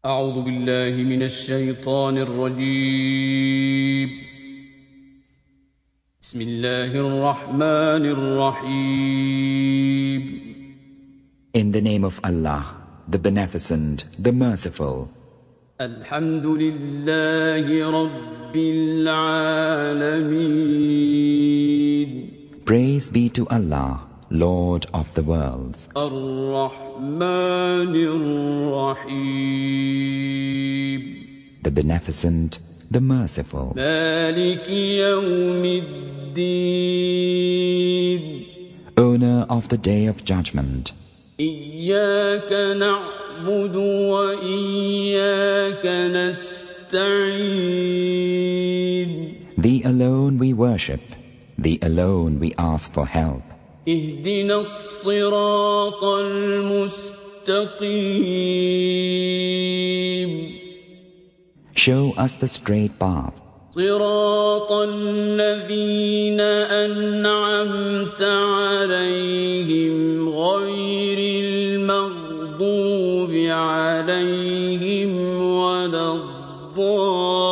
أعوذ بالله من الشيطان الرجيم. بسم الله الرحمن الرحيم. In the name of Allah, the Beneficent, the Merciful. الحمد لله رب العالمين. Praise be to Allah, Lord of the worlds. الرحمن الرحيم. The Beneficent, the Merciful. مالك يوم الدين. Owner of the Day of Judgment. إياك نعبد وإياك نستعين. Thee alone we worship, Thee alone we ask for help. اهدنا الصراط المستقيم. Show us the straight path. صراط الذين أنعمت عليهم غير المغضوب عليهم ولا الضالين.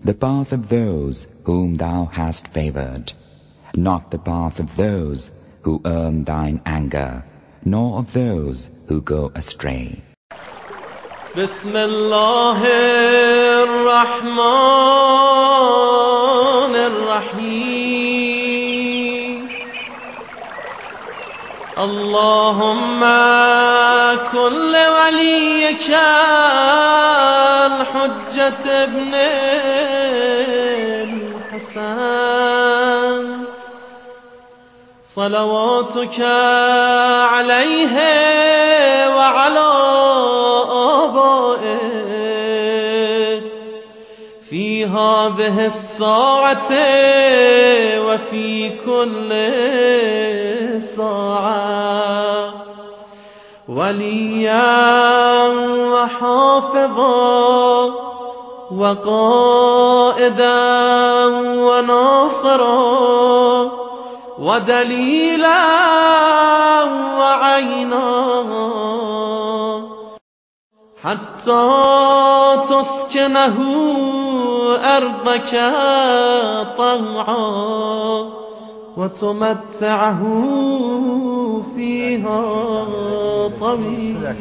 The path of those whom Thou hast favored, not the path of those who earn Thine anger, nor of those who go astray. بسم الله الرحمن الرحيم. اللهم كن لوليك الحجة ابن الحسن صلواتك عليه وعلى آبائه في هذه الساعة وفي كل ساعة وليا وحافظا وقائدا وناصرا ودليلا وعينا حتى تسكنه أرضك طوعا وتمتعه فيها طويلا.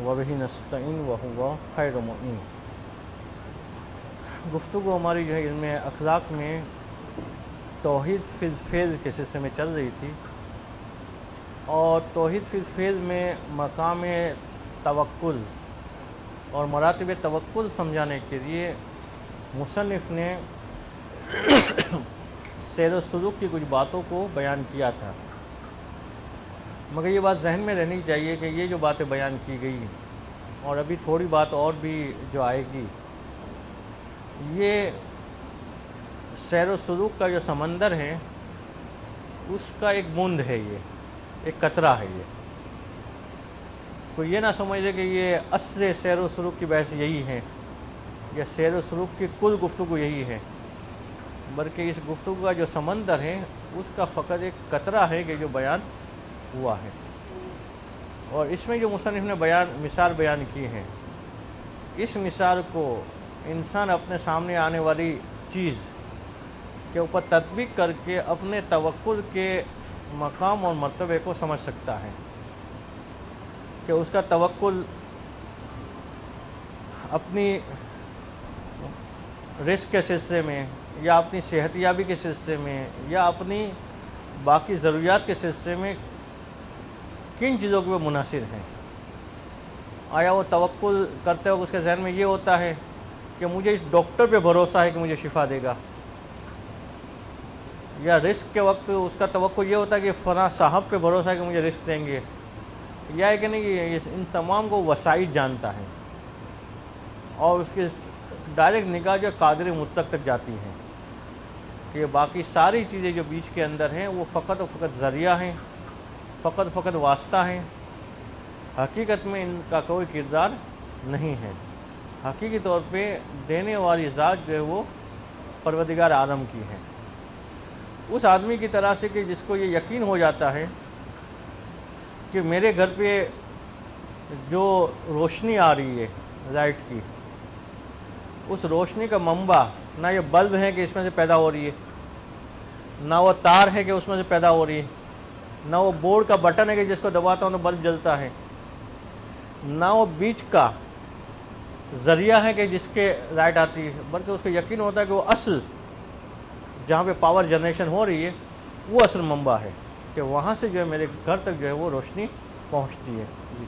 وبه نستعین وهو خیر معین. گفتگو ہماری جو ہے علم اخلاق میں توحید فی الفیض کے سلسلے میں چل رہی تھی، اور توحید فی الفیض میں مقام توکل اور مراتب توکل سمجھانے کے لیے مصنف نے سیر و سلوک کی کچھ باتوں کو بیان کیا تھا. مگر یہ بات ذہن میں رہنی چاہیے کہ یہ جو باتیں بیان کی گئی اور ابھی تھوڑی بات اور بھی جو آئے گی، یہ سیر و سلوک کا جو سمندر ہے اس کا ایک بوند ہے، یہ ایک قطرہ ہے. یہ کوئی یہ نہ سمجھ لے کہ یہ اصل سیر و سلوک کی بحث یہی ہے یا سیر و سلوک کی کل گفتگو یہی ہے، بلکہ اس گفتگو کا جو سمندر ہے اس کا فقط ایک قطرہ ہے کہ جو بیان ہوا ہے. اور اس میں جو مصنف نے مثال بیان کی ہے، اس مثال کو انسان اپنے سامنے آنے والی چیز کے اوپر تطبیق کر کے اپنے توکل کے مقام اور مرتبے کو سمجھ سکتا ہے کہ اس کا توکل اپنی رزق کے سلسلے میں یا اپنی صحت یابی کے سلسلے میں یا اپنی باقی ضروریات کے سلسلے میں کن چیزوں کے منحصر ہیں. آیا وہ توکل کرتے وقت اس کے ذہن میں یہ ہوتا ہے کہ مجھے اس ڈاکٹر پہ بھروسہ ہے کہ مجھے شفا دے گا، یا رزق کے وقت اس کا توقع یہ ہوتا ہے کہ فلاں صاحب پہ بھروسہ ہے کہ مجھے رزق دیں گے، یا ہے کہ نہیں ان تمام کو وسائل جانتا ہے اور اس کی ڈائریکٹ نگاہ جو قادر مطلق تک جاتی ہیں کہ باقی ساری چیزیں جو بیچ کے اندر ہیں وہ فقط و فقط ذریعہ ہیں، فقط واسطہ ہیں، حقیقت میں ان کا کوئی کردار نہیں ہے. حقیقی طور پہ دینے والی ذات جو ہے وہ پروردگار عالم کی ہے. اس آدمی کی طرح سے کہ جس کو یہ یقین ہو جاتا ہے کہ میرے گھر پہ جو روشنی آ رہی ہے لائٹ کی، اس روشنی کا منبع نہ یہ بلب ہے کہ اس میں سے پیدا ہو رہی ہے، نہ وہ تار ہے کہ اس میں سے پیدا ہو رہی ہے، نہ وہ بورڈ کا بٹن ہے کہ جس کو دباتا ہوں تو بلب جلتا ہے، نہ وہ بیچ کا ذریعہ ہے کہ جس کے لائٹ آتی ہے، بلکہ اس کو یقین ہوتا ہے کہ وہ اصل جہاں پہ پاور جنریشن ہو رہی ہے وہ اصل منبع ہے، کہ وہاں سے جو ہے میرے گھر تک جو ہے وہ روشنی پہنچتی ہے۔ جی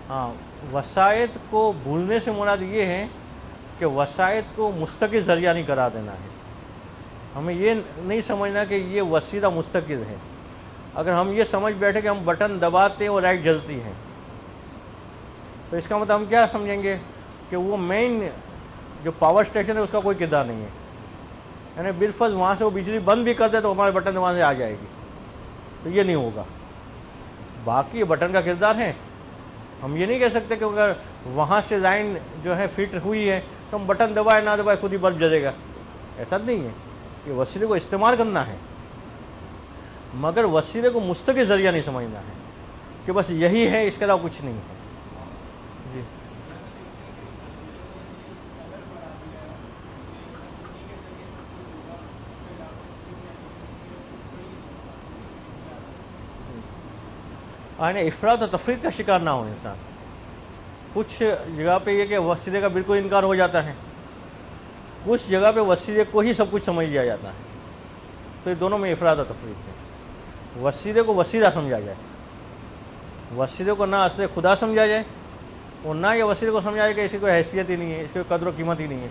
ہاں، وسائط کو بھولنے سے مراد یہ ہے کہ وسائط کو مستقل ذریعہ نہیں قرار دینا ہے۔ ہمیں یہ نہیں سمجھنا کہ یہ وسیلہ مستقل ہے۔ اگر ہم یہ سمجھ بیٹھے کہ ہم بٹن دباتے ہیں اور لائٹ جلتی ہے، تو اس کا مطلب ہم کیا سمجھیں گے کہ وہ مین جو پاور اسٹیشن ہے اس کا کوئی کردار نہیں ہے، یعنی بالفرض وہاں سے وہ بجلی بند بھی کر دے تو ہمارے بٹن وہاں سے آ جائے گی، تو یہ نہیں ہوگا۔ باقی بٹن کا کردار ہے۔ ہم یہ نہیں کہہ سکتے کہ اگر وہاں سے لائن جو ہے فٹ ہوئی ہے تو ہم بٹن دبائے نہ دبائے خود ہی بلب جلے گا، ایسا نہیں ہے۔ یہ وسیلے کو استعمال کرنا ہے، مگر وسیلے کو مستقل ذریعہ نہیں سمجھنا ہے کہ بس یہی ہے، اس کے علاوہ کچھ نہیں ہے۔ جی افراد و تفرید کا شکار نہ ہو انسان۔ کچھ جگہ پہ یہ کہ وسیلے کا بالکل انکار ہو جاتا ہے، کچھ جگہ پہ وسیلے کو ہی سب کچھ سمجھ لیا جاتا ہے، تو یہ دونوں میں افراد و تفرید ہے۔ وسیلے کو وسیلہ سمجھا جائے، وسیلے کو نہ اصل خدا سمجھا جائے اور نہ یہ وسیلے کو سمجھا جائے کہ اس کی کوئی حیثیت ہی نہیں ہے، اس کی کوئی قدر و قیمت ہی نہیں ہے۔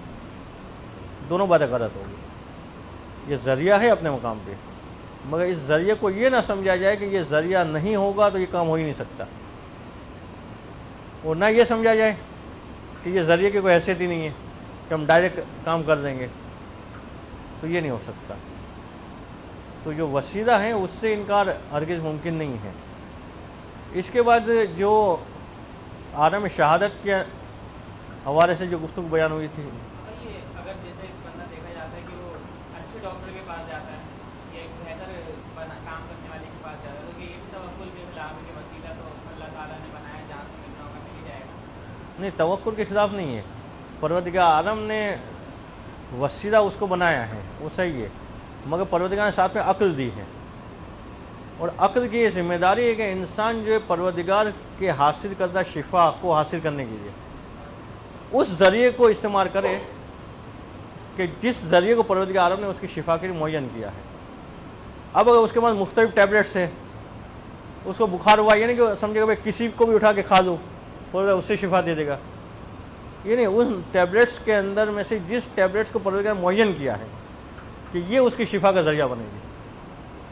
دونوں باتیں غلط ہوگی۔ یہ ذریعہ ہے اپنے مقام پہ، مگر اس ذریعے کو یہ نہ سمجھا جائے کہ یہ ذریعہ نہیں ہوگا تو یہ کام ہو ہی نہیں سکتا، اور نہ یہ سمجھا جائے کہ یہ ذریعے کی کوئی حیثیت ہی نہیں ہے کہ ہم ڈائریکٹ کام کر دیں گے، تو یہ نہیں ہو سکتا۔ تو جو وسیلہ ہے اس سے انکار ہرگز ممکن نہیں ہے۔ اس کے بعد جو عالم شہادت کے حوالے سے جو گفتگو بیان ہوئی تھی، اگر جیسے بندہ دیکھا جاتا ہے کہ وہ اچھے ڈاکٹر کے پاس جاتا ہے یا ایک بہتر کام کرنے والے کے پاس جاتا ہے، تو یہ بھی توکل کے خلاف ہے کہ وسیلہ تو اللہ تعالیٰ نے بنایا، جہاں سے ملنا ہوگا مل ہی جائے گا۔ نہیں، توکل کے خلاف نہیں ہے۔ پروردگار عالم نے وسیلہ اس کو بنایا ہے، وہ صحیح ہے، مگر پروردگار نے ساتھ میں عقل دی ہے، اور عقل کی یہ ذمہ داری ہے کہ انسان جو ہے پروردگار کے حاصل کردہ شفا کو حاصل کرنے کے لیے اس ذریعے کو استعمال کرے کہ جس ذریعے کو پروردگار عالم نے اس کی شفا کے لیے معین کیا ہے۔ اب اگر اس کے بعد مختلف ٹیبلٹس ہیں، اس کو بخار ہوا، یہ نہیں کہ سمجھے گا بھائی کسی کو بھی اٹھا کے کھا لو پروردگار اس سے شفا دے دے گا، یہ نہیں۔ ان ٹیبلٹس کے اندر میں سے جس ٹیبلٹس کو پروردگار نے معین کیا ہے کہ یہ اس کی شفا کا ذریعہ بنے گی،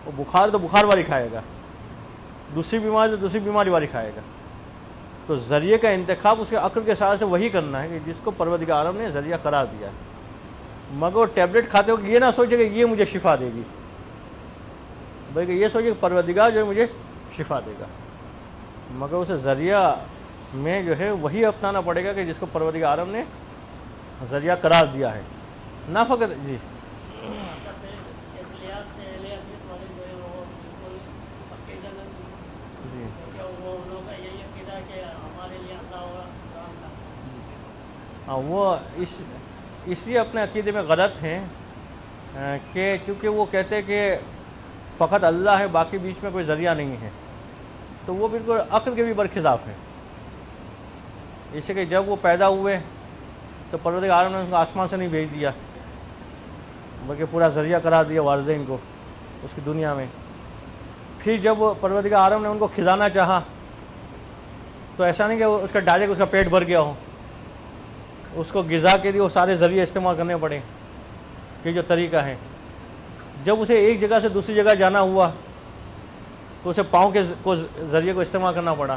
وہ بخار تو بخار والی کھائے گا، دوسری بیماری تو دوسری بیماری والی کھائے گا۔ تو ذریعے کا انتخاب اس کے عقل کے سہارے سے وہی کرنا ہے کہ جس کو پروردگار عالم نے ذریعہ قرار دیا ہے، مگر وہ ٹیبلٹ کھاتے وقت یہ نہ سوچے کہ یہ مجھے شفا دے گی، بلکہ یہ سوچے کہ پروردگار جو ہے مجھے شفا دے گا، مگر اسے ذریعہ میں جو ہے وہی اپنانا پڑے گا کہ جس کو پروردگار عالم نے ذریعہ قرار دیا ہے، نہ فقط جی ہاں، وہ اس لیے اپنے عقیدے میں غلط ہیں کہ چونکہ وہ کہتے ہیں کہ فقط اللہ ہے، باقی بیچ میں کوئی ذریعہ نہیں ہے، تو وہ بالکل عقل کے بھی برخلاف ہے۔ اسے کہ جب وہ پیدا ہوئے تو پروردگار عالم نے ان کو آسمان سے نہیں بھیج دیا، بلکہ پورا ذریعہ قرار دیا والدین کو اس کی دنیا میں۔ پھر جب پروردگار عالم نے ان کو کھلانا چاہا تو ایسا نہیں کہ اس کا ڈائریکٹ اس کا پیٹ بھر گیا ہو، اس کو غذا کے لیے وہ سارے ذریعے استعمال کرنے پڑے کہ جو طریقہ ہے۔ جب اسے ایک جگہ سے دوسری جگہ جانا ہوا تو اسے پاؤں کے ذریعے کو استعمال کرنا پڑا،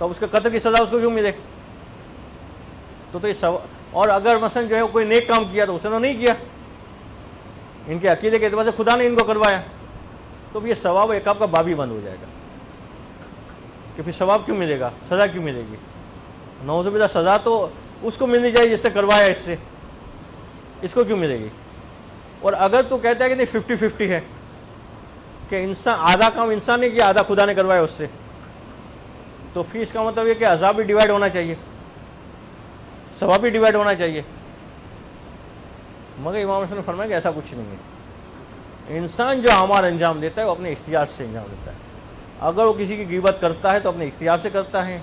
تو اب اس کے قتل کی سزا اس کو کیوں ملے؟ تو یہ اور اگر مثلا جو ہے کوئی نیک کام کیا تو اس نے نہیں کیا، ان کے عقیدے کے اعتبار سے خدا نے ان کو کروایا، تو یہ ثواب عقاب کا باب ہی بند ہو جائے گا کہ پھر ثواب کیوں ملے گا، سزا کیوں ملے گی؟ نعوذ باللہ سزا تو اس کو ملنی چاہیے جس نے کروایا، اس سے اس کو کیوں ملے گی؟ اور اگر تو کہتا ہے کہ نہیں 50-50 ہے کہ انسان آدھا کام انسان نے کیا، آدھا خدا نے کروایا اس سے، تو پھر اس کا مطلب یہ کہ عذاب بھی ڈیوائڈ ہونا چاہیے، ثواب بھی ڈیوائڈ ہونا چاہیے، مگر امام حسن نے فرمایا کہ ایسا کچھ نہیں ہے۔ انسان جو اعمال انجام دیتا ہے وہ اپنے اختیار سے انجام دیتا ہے۔ اگر وہ کسی کی غیبت کرتا ہے تو اپنے اختیار سے کرتا ہے،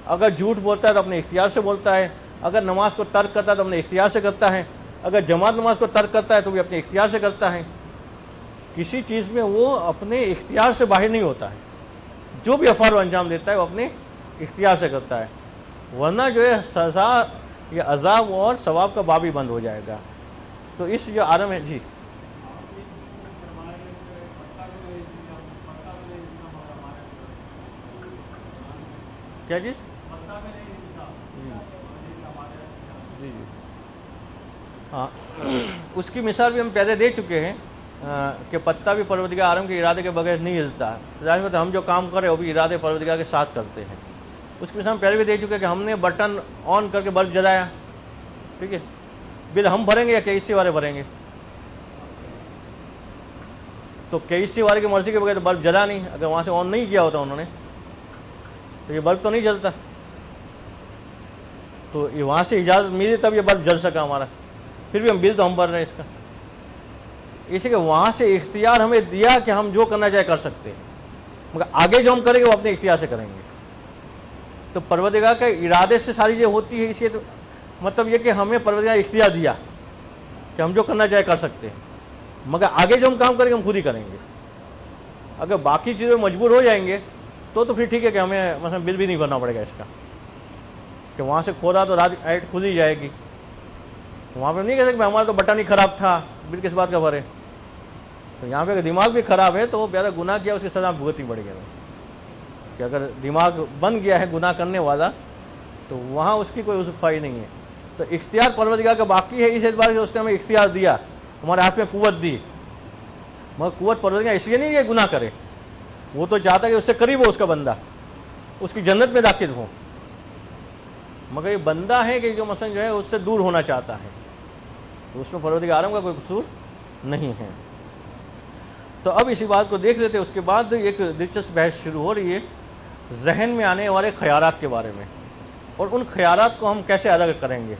اگر جھوٹ بولتا ہے تو اپنے اختیار سے بولتا ہے، اگر نماز کو ترک کرتا ہے تو اپنے اختیار سے کرتا ہے، اگر جماعت نماز کو ترک کرتا ہے تو بھی اپنے اختیار سے کرتا ہے۔ کسی چیز میں وہ اپنے اختیار سے باہر نہیں ہوتا ہے، جو بھی افعال و انجام دیتا ہے وہ اپنے اختیار سے کرتا ہے، ورنہ جو ہے سزا یا عذاب اور ثواب کا باب ہی بند ہو جائے گا۔ تو اس جو عالم ہے، جی کیا چیز؟ جی ہاں، اس کی مثال بھی ہم پہلے دے چکے ہیں کہ پتا بھی پروردگار عالم کے ارادے کے بغیر نہیں ہلتا، ظاہر بات ہے ہم جو کام کریں وہ بھی ارادے پروردگار کے ساتھ کرتے ہیں۔ اس کی مثال ہم پہلے بھی دے چکے ہیں کہ ہم نے بٹن آن کر کے بلب جلایا، ٹھیک ہے، بل ہم بھریں گے یا KEC والے بھریں گے؟ تو KEC والے کی مرضی کے بغیر تو بلب جلا نہیں، اگر وہاں سے آن نہیں کیا ہوتا انہوں نے تو یہ بلب تو نہیں جلتا، تو یہ وہاں سے اجازت ملی تب یہ بلب جل سکا ہمارا، پھر بھی ہم بل تو ہم بھر رہے ہیں اس کا، اسی کہ وہاں سے اختیار ہمیں دیا کہ ہم جو کرنا چاہے کر سکتے ہیں، مگر آگے جو ہم کریں گے وہ اپنے اختیار سے کریں گے۔ تو پروردگار کا ارادے سے ساری چیزیں ہوتی ہے، اس لیے مطلب یہ کہ ہمیں پروردگار اختیار دیا کہ ہم جو کرنا چاہے کر سکتے ہیں، مگر آگے جو ہم کام کریں گے ہم خود ہی کریں گے۔ اگر باقی چیزیں مجبور ہو جائیں گے تو پھر ٹھیک ہے کہ ہمیں مثلا بل بھی نہیں بھرنا پڑے گا اس کا، کہ وہاں سے کھولا تو رات ایٹ کھل ہی جائے گی، وہاں پہ نہیں کہہ سکتے کہ ہمارا تو بٹن ہی خراب تھا، بل کس بات کا بھرے؟ تو یہاں پہ اگر دماغ بھی خراب ہے تو وہ پیارا گناہ کیا اس کی سزا بھگتنی پڑے گی، کہ اگر دماغ بن گیا ہے گناہ کرنے والا تو وہاں اس کی کوئی عذرخواہی نہیں ہے۔ تو اختیار پروردگار کا باقی ہے، اس اعتبار سے اس نے ہمیں اختیار دیا، ہمارے ہاتھ میں قوت دی، مگر قوت پروردگار اس لیے نہیں کہ گناہ کرے، وہ تو چاہتا ہے کہ اس سے قریب ہو اس کا بندہ، اس کی جنت میں داخل ہو، مگر یہ بندہ ہے کہ جو مثلا جو ہے اس سے دور ہونا چاہتا ہے، تو اس میں پروردگار عالم کا کوئی قصور نہیں ہے۔ تو اب اسی بات کو دیکھ لیتے، اس کے بعد ایک دلچسپ بحث شروع ہو رہی ہے ذہن میں آنے والے خیالات کے بارے میں، اور ان خیالات کو ہم کیسے الگ کریں گے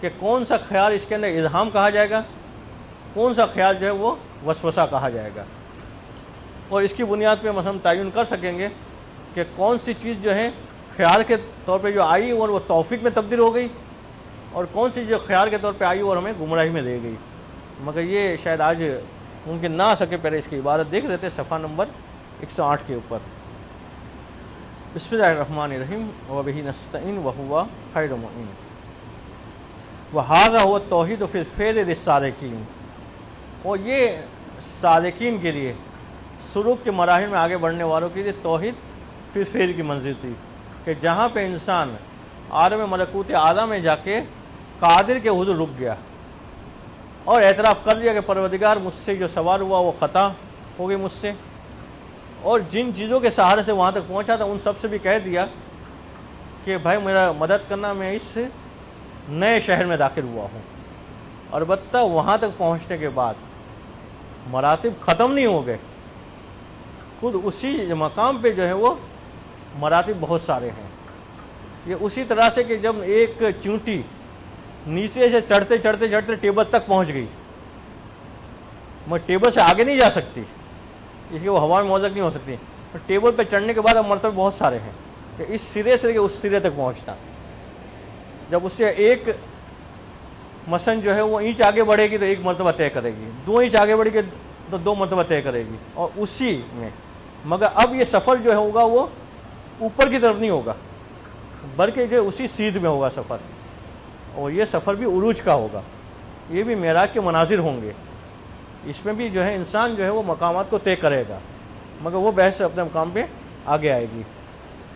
کہ کون سا خیال اس کے اندر الہام کہا جائے گا، کون سا خیال جو ہے وہ وسوسہ کہا جائے گا، اور اس کی بنیاد پہ ہم تعین کر سکیں گے کہ کون سی چیز جو ہے خیال کے طور پہ جو آئی اور وہ توفیق میں تبدیل ہو گئی، اور کون سی جو خیال کے طور پہ آئی اور ہمیں گمراہی میں لے گئی۔ مگر یہ شاید آج ممکن نہ آ سکے، پہلے اس کی عبارت دیکھ لیتے صفحہ نمبر 108 کے اوپر۔ بسم اللہ الرحمن الرحیم وبہ نستعین وہو خیر معین وہذا هو التوحید فی الفعل للسالکین، اور یہ سالکین کے لیے، سلوک کے مراحل میں آگے بڑھنے والوں کے لیے توحید فی الفعل کی منزل تھی، کہ جہاں پہ انسان عالم ملکوت اعلیٰ میں جا کے قادر کے حضور رک گیا اور اعتراف کر لیا کہ پروردگار مجھ سے جو سوال ہوا وہ خطا ہو گئی مجھ سے، اور جن چیزوں کے سہارے سے وہاں تک پہنچا تھا ان سب سے بھی کہہ دیا کہ بھائی میرا مدد کرنا، میں اس نئے شہر میں داخل ہوا ہوں، اور البتہ وہاں تک پہنچنے کے بعد مراتب ختم نہیں ہو گئے، خود اسی مقام پہ جو ہے وہ مراتب بہت سارے ہیں۔ یہ اسی طرح سے کہ جب ایک چونٹی نیچے سے چڑھتے چڑھتے چڑھتے ٹیبل تک پہنچ گئی، مگر ٹیبل سے آگے نہیں جا سکتی، اس لیے وہ ہوا میں موزک نہیں ہو سکتی، ٹیبل پہ چڑھنے کے بعد اب مرتبے بہت سارے ہیں کہ اس سرے سے لے کے اس سرے تک پہنچنا، جب اس سے ایک مثلا جو ہے وہ اینچ آگے بڑھے گی تو ایک مرتبہ طے کرے گی، 2 اینچ آگے بڑھے گی تو 2 مرتبہ طے کرے گی، اور اسی میں مگر اب یہ سفر جو ہے ہوگا وہ اوپر کی طرف نہیں ہوگا بلکہ جو اسی سیدھ میں ہوگا سفر، اور یہ سفر بھی عروج کا ہوگا، یہ بھی معراج کے مناظر ہوں گے، اس میں بھی جو ہے انسان جو ہے وہ مقامات کو طے کرے گا، مگر وہ بحث اپنے مقام پہ آگے آئے گی۔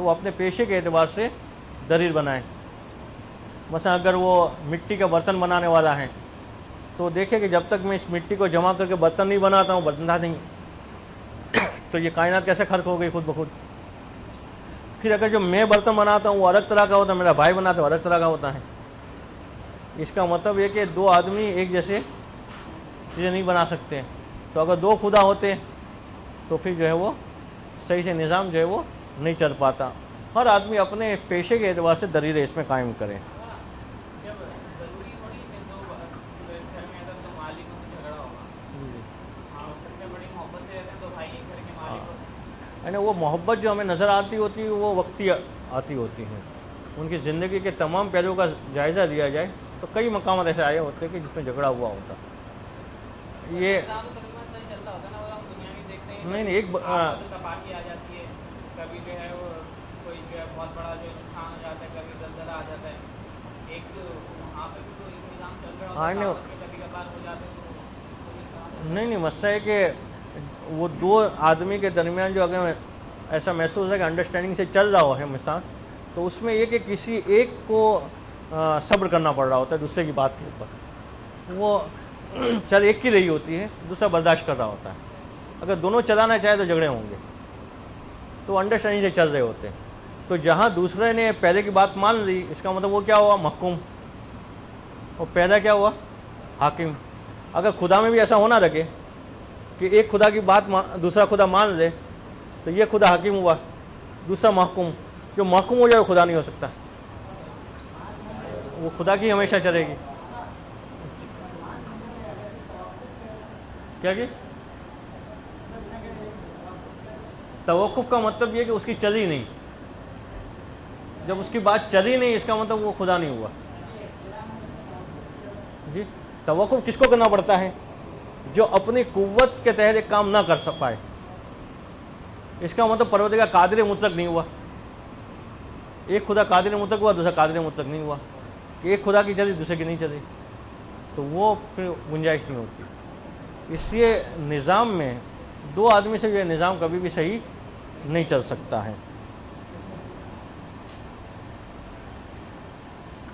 تو وہ اپنے پیشے کے اعتبار سے دلیل بنائیں. مثلا اگر وہ مٹی کا برتن بنانے والا ہے تو دیکھیں کہ جب تک میں اس مٹی کو جمع کر کے برتن نہیں بناتا ہوں بنتا نہیں تو یہ کائنات کیسے خلق ہو گئی خود بخود. پھر اگر جو میں برتن بناتا ہوں وہ الگ طرح کا ہوتا ہے, میرا بھائی بناتا ہے وہ الگ طرح کا ہوتا ہے. اس کا مطلب یہ کہ دو آدمی ایک جیسے چیزیں نہیں بنا سکتے. تو اگر دو خدا ہوتے تو پھر جو ہے وہ صحیح سے نظام جو ہے وہ نہیں چل پاتا. ہر آدمی اپنے پیشے کے اعتبار سے دلیل اس میں قائم کرے. جب ضروری تھوڑی کہ دو گھر میں اگر دو مالکوں میں جھگڑا ہوگا, ہاں سب سے بڑی محبت سے رہتے ہیں تو بھائی ایک گھر کے مالک ہوتے ہیں. یعنی وہ محبت جو ہمیں نظر آتی ہوتی ہے وہ وقتی آتی ہوتی ہیں. ان کی زندگی کے تمام پہلوؤں کا جائزہ لیا جائے تو کئی مقامات ایسے آئے ہوتے ہیں کہ جس میں جھگڑا ہوا ہوتا. یہ نظام تو تقریباً صحیح چلتا ہوتا ہے نا, وہ ہم دنیا میں دیکھتے ہیں. نہیں ایک تباہی آ جاتی ہے, کبھی جو ہے وہ کوئی جو ہے بہت بڑا جو نقصان ہو جاتا ہے, کبھی زلزلہ آ جاتا ہے. ایک وہاں پہ بھی تو ایک نظام چل رہا ہوتا ہے, کبھی کبھار ہو جاتے ہیں. نہیں مسئلہ ہے کہ وہ دو آدمی کے درمیان جو اگر ایسا محسوس ہے کہ انڈرسٹینڈنگ سے چل رہا ہے مثال, تو اس میں یہ کہ کسی ایک کو صبر کرنا پڑ رہا ہوتا ہے دوسرے کی بات کے اوپر. وہ چل ایک کی رہی ہوتی ہے, دوسرا برداشت کر رہا ہوتا ہے. اگر دونوں چلانا چاہے تو جھگڑے ہوں گے, تو انڈرسٹینڈنگ سے چل رہے ہوتے ہیں. تو جہاں دوسرے نے پہلے کی بات مان لی, اس کا مطلب وہ کیا ہوا محکوم, اور پہلا کیا ہوا حاکم. اگر خدا میں بھی ایسا ہونا لگے کہ ایک خدا کی بات دوسرا خدا مان لے تو یہ خدا حاکم ہوا, دوسرا محکوم. جو محکوم ہو جائے وہ خدا نہیں ہو سکتا, وہ خدا کی ہمیشہ چلے گی. کیا چیز توقف کا مطلب یہ کہ اس کی چلی نہیں. جب اس کی بات چلی نہیں اس کا مطلب وہ خدا نہیں ہوا. جی توقف کس کو کرنا پڑتا ہے؟ جو اپنی قوت کے تحت ایک کام نہ کر پائے. اس کا مطلب پروردگار قادر مطلق نہیں ہوا. ایک خدا قادر مطلق ہوا, دوسرا قادر مطلق نہیں ہوا. ایک خدا کی چلی دوسرے کی نہیں چلی, تو وہ پھر گنجائش نہیں ہوتی. اس لیے نظام میں دو آدمی سے یہ نظام کبھی بھی صحیح نہیں چل سکتا ہے.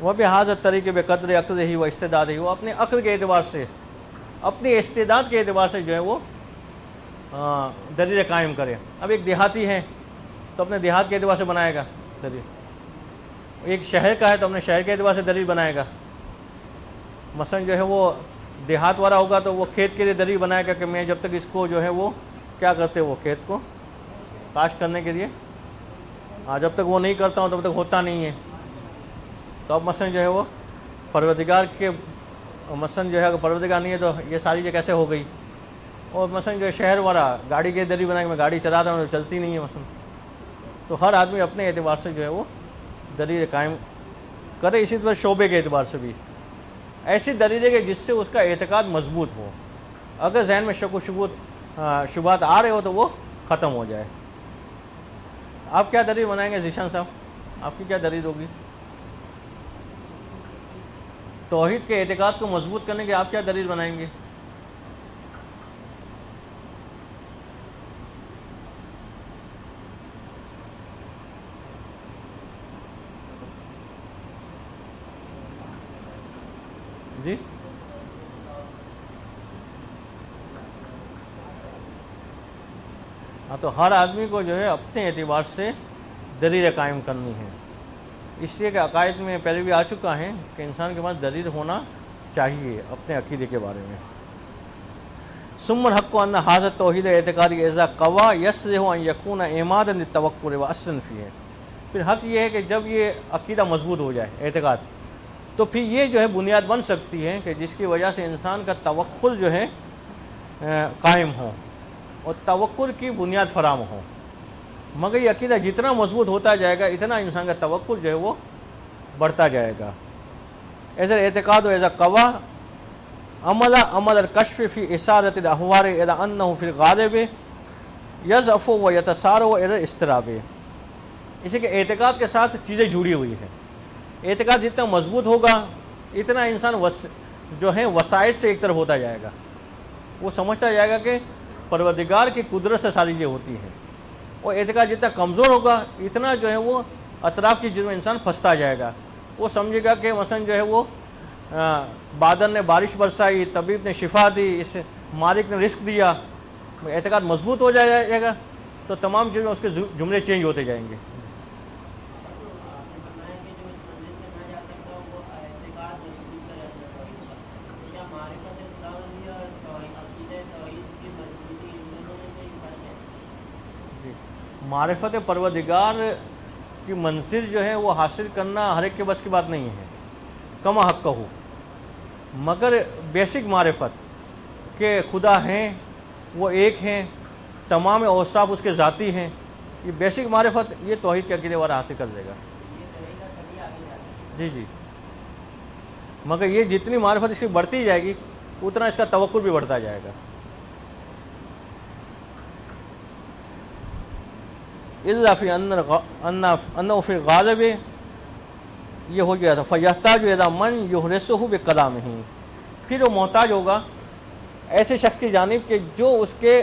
وہ بھی حاضر طریقے بے قدر عقل ہی و استعداد ہی, وہ اپنے عقل کے اعتبار سے اپنی استعداد کے اعتبار سے جو ہے وہ دلیل قائم کرے. اب ایک دیہاتی ہے تو اپنے دیہات کے اعتبار سے بنائے گا دلیل. ایک شہر کا ہے تو اپنے شہر کے اعتبار سے دلیل بنائے گا. مثلا جو ہے وہ دیہات والا ہوگا تو وہ کھیت کے لیے دلیل بنائے گا کہ میں جب تک اس کو جو ہے وہ کیا کرتے وہ کھیت کو کاشت کرنے کے لیے, جب تک وہ نہیں کرتا ہوں تب تک ہوتا نہیں ہے. تو اب مثلا جو ہے وہ پروردگار کے مثلا جو ہے اگر پروردگار نہیں ہے تو یہ ساری چیز کیسے ہو گئی. اور مثلا جو ہے شہر والا گاڑی کے دلیل بنائے کہ میں گاڑی چلاتا ہوں تو چلتی نہیں ہے مثلا. تو ہر آدمی اپنے اعتبار سے جو ہے وہ دلیل قائم کرے. اسی طرح شعبے کے اعتبار سے بھی ایسی دلیل ہے کہ جس سے اس کا اعتقاد مضبوط ہو. اگر ذہن میں شک و شبہات آ رہے ہو تو وہ ختم ہو جائے. آپ کیا دلیل بنائیں گے ذیشان صاحب, آپ کی کیا دلیل ہوگی توحید کے اعتقاد کو مضبوط کرنے کے؟ آپ کیا دلیل بنائیں گے؟ جی ہاں, تو ہر آدمی کو جو ہے اپنے اعتبار سے دلیل قائم کرنی ہے. اس لیے کہ عقائد میں پہلے بھی آ چکا ہے کہ انسان کے پاس دلیل ہونا چاہیے اپنے عقیدے کے بارے میں. ثم الحق ان هذا التوحید اعتقادی اذا قوا يصلح ان يكون اعمادا للتوکل واصلا فيه. پھر حق یہ ہے کہ جب یہ عقیدہ مضبوط ہو جائے اعتقاد, تو پھر یہ جو ہے بنیاد بن سکتی ہے کہ جس کی وجہ سے انسان کا توکل جو ہے قائم ہو اور توکل کی بنیاد فراہم ہو. مگر یہ عقیدہ جتنا مضبوط ہوتا جائے گا اتنا انسان کا توکل جو ہے وہ بڑھتا جائے گا. ایسا اعتقاد و ایسا قوا عمل الکشف فی اشارت الاحوار الی انہ فی الغالب یضعف و یتسارع الی الاضطراب. اسی کے اعتقاد کے ساتھ چیزیں جڑی ہوئی ہیں. اعتقاد جتنا مضبوط ہوگا اتنا انسان جو ہے وسائط سے ایک طرف ہوتا جائے گا. وہ سمجھتا جائے گا کہ پروردگار کی قدرت سے ساری چیزیں ہوتی ہیں. اور اعتقاد جتنا کمزور ہوگا اتنا جو ہے وہ اطراف کی چیزوں میں انسان پھنستا جائے گا. وہ سمجھے گا کہ مثلا جو ہے وہ بادل نے بارش برسائی, طبیب نے شفا دی, اس مالک نے رزق دیا. اعتقاد مضبوط ہو جائے گا تو تمام چیزوں میں اس کے جملے چینج ہوتے جائیں گے. معرفت پروردگار کی منزل جو ہے وہ حاصل کرنا ہر ایک کے بس کی بات نہیں ہے, کما حق کا ہو, مگر بیسک معرفت کہ خدا ہیں, وہ ایک ہیں, تمام اوصاف اس کے ذاتی ہیں, یہ بیسک معرفت یہ توحید کے عقیدے والا حاصل کر دے گا. جی جی, مگر یہ جتنی معرفت اس کی بڑھتی جائے گی اتنا اس کا توکل بھی بڑھتا جائے گا. الا فی انه فی غالب یہ ہو گیا تھا فیحتاج الی من یحرسہ بکلامہ, پھر وہ محتاج ہوگا ایسے شخص کی جانب کہ جو اس کے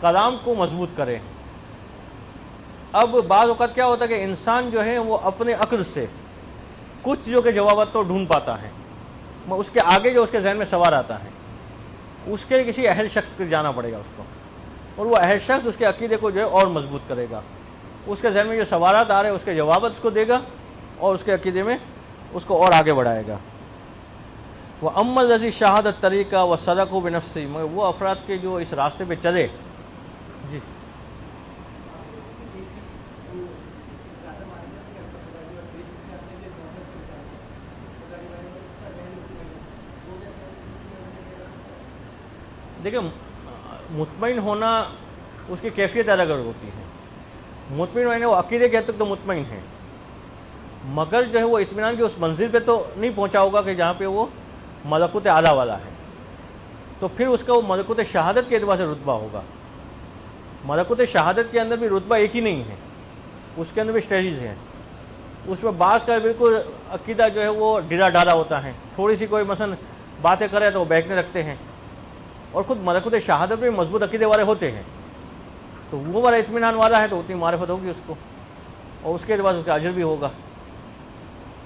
کلام کو مضبوط کرے. اب بعض اوقات کیا ہوتا ہے کہ انسان جو ہے وہ اپنے عقل سے کچھ چیزوں کے جوابات تو ڈھونڈ پاتا ہے, اس کے آگے جو اس کے ذہن میں سوال آتا ہے اس کے کسی اہل شخص کو جانا پڑے گا اس کو, اور وہ اہل شخص اس کے عقیدے کو جو ہے اور مضبوط کرے گا. اس کے ذہن میں جو سوالات آ رہے ہیں اس کے جوابات اس کو دے گا اور اس کے عقیدے میں اس کو اور آگے بڑھائے گا. وہ اما الذی شاہدت طریقہ و سلکہ بنفسہ, مگر وہ افراد کے جو اس راستے پہ چلے. جی دیکھیں, مطمئن ہونا اس کی کیفیت الگ الگ ہوتی ہے. مطمئن ہونے وہ عقیدے کے حد تک تو مطمئن ہے, مگر جو ہے وہ اطمینان کی اس منزل پہ تو نہیں پہنچا ہوگا کہ جہاں پہ وہ ملکوت اعلیٰ والا ہے. تو پھر اس کا وہ ملکوت شہادت کے اعتبار سے رتبہ ہوگا. ملکوت شہادت کے اندر بھی رتبہ ایک ہی نہیں ہے, اس کے اندر بھی اسٹیجز ہیں. اس میں بعض کا بالکل عقیدہ جو ہے وہ ڈھیلا ڈالا ہوتا ہے, تھوڑی سی کوئی مثلا باتیں کرے تو وہ بہکنے رکھتے ہیں, اور خود ملکوت شہادت میں مضبوط عقیدے والے ہوتے ہیں. تو وہ والا اطمینان والا ہے تو اتنی معرفت ہوگی اس کو, اور اس کے اعتبار سے اس کا اجر بھی ہوگا.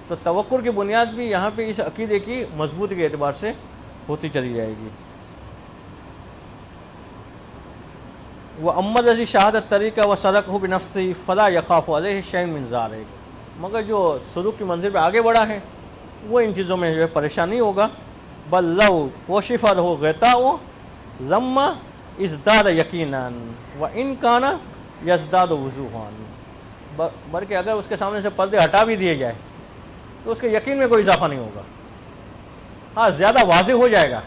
تو توکل کی بنیاد بھی یہاں پہ اس عقیدے کی مضبوطی کے اعتبار سے ہوتی چلی جائے گی. وہ اما الذی شاہدت طریقہ و سلکہ بنفسہ فلا یخاف علیہ شیء من ذلک, مگر جو سلوک کی منزل پہ آگے بڑھا ہے وہ ان چیزوں میں جو ہے پریشان نہیں ہوگا. بل لو کوشف لہ غطاء ضم ازداد یقینا وان کان یزداد وضوحا, بلکہ اگر اس کے سامنے سے پردے ہٹا بھی دیے جائے تو اس کے یقین میں کوئی اضافہ نہیں ہوگا. ہاں زیادہ واضح ہو جائے گا.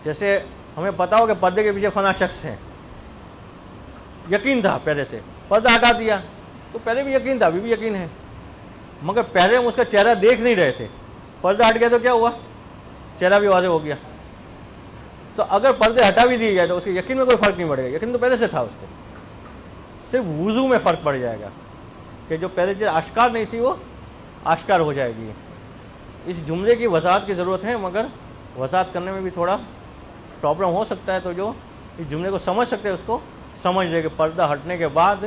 جیسے ہمیں پتا ہو کہ پردے کے پیچھے فلاں شخص ہیں, یقین تھا پہلے سے, پردہ ہٹا دیا تو پہلے بھی یقین تھا, ابھی بھی یقین ہے, مگر پہلے ہم اس کا چہرہ دیکھ نہیں رہے تھے, پردہ ہٹ گیا تو کیا ہوا, چہرہ بھی واضح ہو گیا. تو اگر پردے ہٹا بھی دیے جائے تو اس کے یقین میں کوئی فرق نہیں پڑے گا, یقین تو پہلے سے تھا اس کو, صرف وضو میں فرق پڑ جائے گا کہ جو پہلے جو آشکار نہیں تھی وہ آشکار ہو جائے گی. اس جملے کی وضاحت کی ضرورت ہے, مگر وضاحت کرنے میں بھی تھوڑا پرابلم ہو سکتا ہے. تو جو اس جملے کو سمجھ سکتے ہیں اس کو سمجھ لے کہ پردہ ہٹنے کے بعد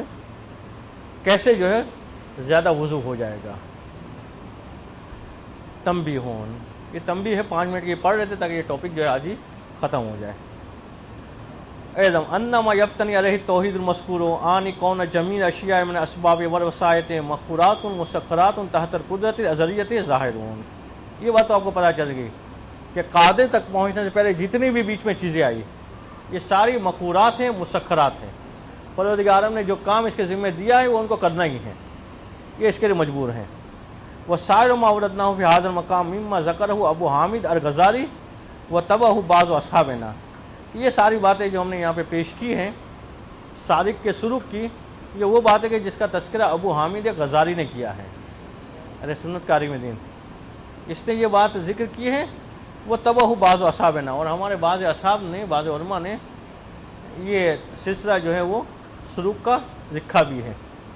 کیسے جو ہے زیادہ وضو ہو جائے گا. تنبیہون, یہ تنبیہ ہے 5 منٹ کی پڑھ رہے تھے تاکہ یہ ٹاپک جو ہے آج ہی ختم ہو جائے. اعلم انما یبتنی علیہ التوحید المذکور آن کون جمیع اشیاء من اسباب والوسائط مخورات مسخرات تحت القدرت الازلیۃ ظاہرون. یہ بات تو آپ کو پتہ چل گئی کہ قادر تک پہنچنے سے پہلے جتنی بھی بیچ میں چیزیں آئی یہ ساری مخورات ہیں, مسخرات ہیں. پروردگار عالم نے جو کام اس کے ذمہ دیا ہے وہ ان کو کرنا ہی ہے, یہ اس کے لیے مجبور ہیں. وسائر ما وردناہ فی ھذا المقام مما ذکرہ ابو حامد الغزالی وتبعہ بعض اصحابنا. یہ ساری باتیں جو ہم نے یہاں پہ پیش کی ہیں سالک کے سلوک کی, یہ وہ بات ہے کہ جس کا تذکرہ ابو حامد غزالی نے کیا ہے, اہل سنت کا عالم دین, اس نے یہ بات ذکر کی ہے. وہ تبعہ بعض اصحابنا, اور ہمارے بعض اصحاب نے, بعض علماء نے یہ سلسلہ جو ہے وہ سلوک کا لکھا بھی ہے.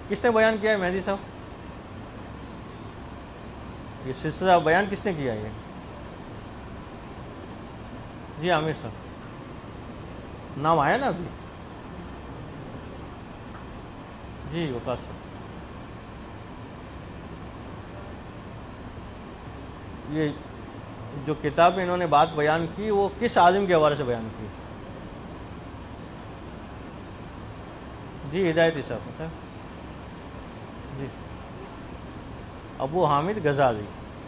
کس نے بیان کیا ہے مہدی صاحب, یہ سلسلہ بیان کس نے کیا ہے؟ جی عامر صاحب, نام آیا نا ابھی. جی وقاص صاحب، یہ جو کتاب میں انہوں نے بات بیان کی وہ کس عالم کے حوالے سے بیان کی؟ جی ہدایتی صاحب، جی ابو حامد غزالی،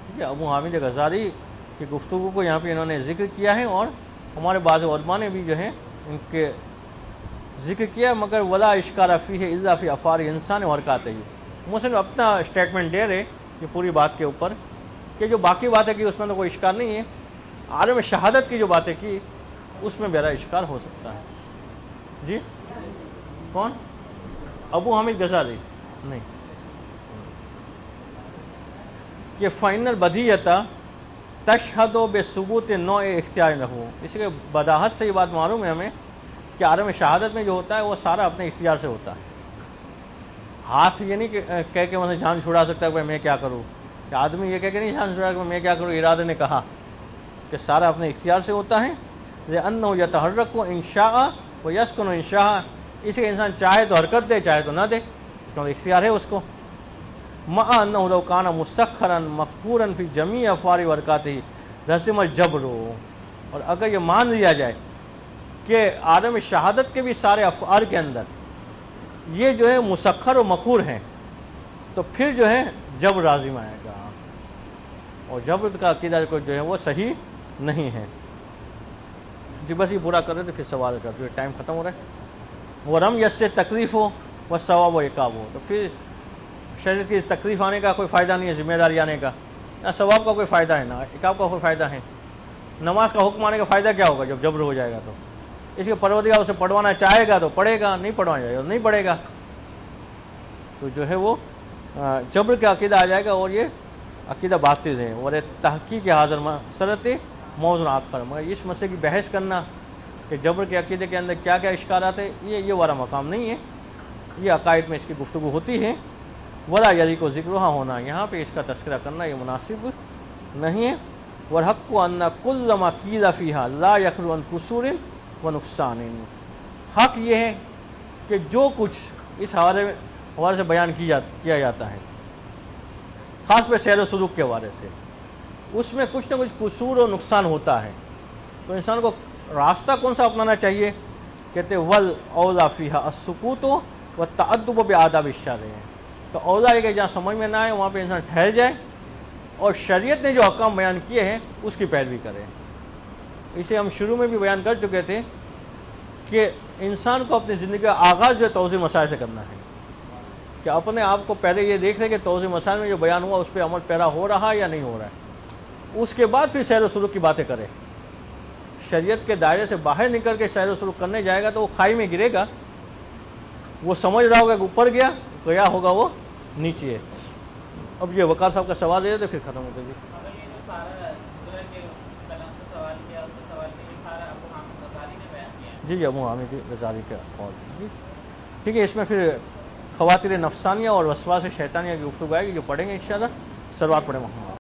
ٹھیک ہے، ابو حامد غزالی کی گفتگو کو یہاں پہ انہوں نے ذکر کیا ہے، اور ہمارے بعض علماء نے بھی جو ہے ان کے ذکر کیا، مگر ولا اشکال فیہ الا فی افعال انسان ورکاتہ ہی۔ مسلم اپنا اسٹیٹمنٹ دے رہے یہ پوری بات کے اوپر کہ جو باقی باتیں کی اس میں تو کوئی اشکال نہیں ہے، عالم شہادت کی جو باتیں کی اس میں میرا اشکال ہو سکتا ہے۔ جی کون؟ ابو حامد غزالی؟ نہیں، کہ فَإِنَّ الْبَدِیَّةَ تَشْهَدُ بِثُبُوتِ نَوْعِ اختیار لَهُ، اس کے بداہت سے یہ بات معلوم ہے ہمیں کہ عالم شہادت میں جو ہوتا ہے وہ سارا اپنے اختیار سے ہوتا ہے۔ ہاتھ یہ نہیں کہہ کے مجھے جان چھڑا سکتا ہے کہ میں کیا کروں، کہ آدمی یہ کہہ کے نہیں جان چھڑا کہ میں کیا کروں، ارادے نے کہا کہ سارا اپنے اختیار سے ہوتا ہے۔ لِأَنَّهُ يَتَحَرَّكُ إِن شَاءَ وَيَسْكُنُ إِن شَاءَ، اس لیے انسان چاہے تو حرکت دے چاہے تو نہ دے، کیونکہ اختیار ہے اس کو۔ مَعَ أَنَّهُ لَوْ كَانَ مُسَخَّرًا مَقْهُورًا فِي جَمِيعِ أَفْعَالِ وَحَرَكَاتِهِ لَزِمَ الْجَبْرُ، اور اگر یہ مان لیا جائے کہ عالم شہادت کے بھی سارے افعال کے اندر یہ جو ہے مسخر و مقہور ہیں تو پھر جو ہے جبر لازم آئے گا، اور جبر کا عقیدہ کو جو ہے وہ صحیح نہیں ہے۔ جی بس یہ پورا کر رہے تھے، پھر سوال کر دو، ٹائم ختم ہو رہا ہے۔ وہ رم یس سے تکلیف ہو وہ ثواب و عقاب ہو، تو پھر شریعت کی تکلیف آنے کا کوئی فائدہ نہیں ہے، ذمہ داری آنے کا، نہ ثواب کا کوئی فائدہ ہے نہ عقاب کا کوئی فائدہ ہے۔ نماز کا حکم آنے کا فائدہ کیا ہوگا جب جبر ہو جائے گا؟ تو اس کے پروردگار اسے پڑھوانا چاہے گا تو پڑھے گا، نہیں پڑھوانا جائے گا نہیں پڑھے گا، تو جو ہے وہ جبر کا عقیدہ آ جائے گا، اور یہ عقیدہ باطل ہے۔ اور تحقیق حاضر مسرت موضوع آخر، مگر اس مسئلے کی بحث کرنا کہ جبر کے عقیدے کے اندر کیا کیا اشکالات ہیں، یہ والا مقام نہیں ہے، یہ عقائد میں اس کی گفتگو ہوتی ہے۔ ولا یلی کو ذکرہ ہونا، یہاں پہ اس کا تذکرہ کرنا یہ مناسب نہیں ہے۔ والحق ان کل ما قیل فیہا لا یخلو عن قصور و نقصان، حق یہ ہے کہ جو کچھ اس حوالے سے بیان کیا جاتا ہے، خاص پہ سیر و سلوک کے حوالے سے، اس میں کچھ نہ کچھ قصور و نقصان ہوتا ہے، تو انسان کو راستہ کون سا اپنانا چاہیے؟ کہتے ول اولا فیہا السکوت والتأدب بآداب الشرع، تو اولا ہے کہ جہاں سمجھ میں نہ آئے وہاں پہ انسان ٹھہر جائے اور شریعت نے جو احکام بیان کیے ہیں اس کی پیروی کرے۔ اسے ہم شروع میں بھی بیان کر چکے تھے کہ انسان کو اپنی زندگی کا آغاز جو توضیح مسائل سے کرنا ہے، کہ اپنے آپ کو پہلے یہ دیکھ لے کہ توضیح مسائل میں جو بیان ہوا اس پہ عمل پیرا ہو رہا ہے یا نہیں ہو رہا ہے، اس کے بعد پھر سیر و سلوک کی باتیں کرے۔ شریعت کے دائرے سے باہر نکل کے سیر و سلوک کرنے جائے گا تو وہ کھائی میں گرے گا، وہ سمجھ رہا ہوگا کہ اوپر گیا ہوگا وہ نیچے ہے۔ اب یہ وقار صاحب کا سوال ہے تو پھر ختم ہوتے گی۔ اگر یہ جو سارا سورج کے قلم سے سوال کیا اس سے سوال کیا، یہ سارا ابو حامد غزالی نے بیان کیا ہے؟ جی جی ابو حامد غزالی کا قول، جی ٹھیک ہے۔ اس میں پھر خواتین نفسانیہ اور وسواس شیطانیہ کی گفتگو آئے گی جو پڑھیں گے انشاءاللہ۔ صلوات پڑھیں محمد۔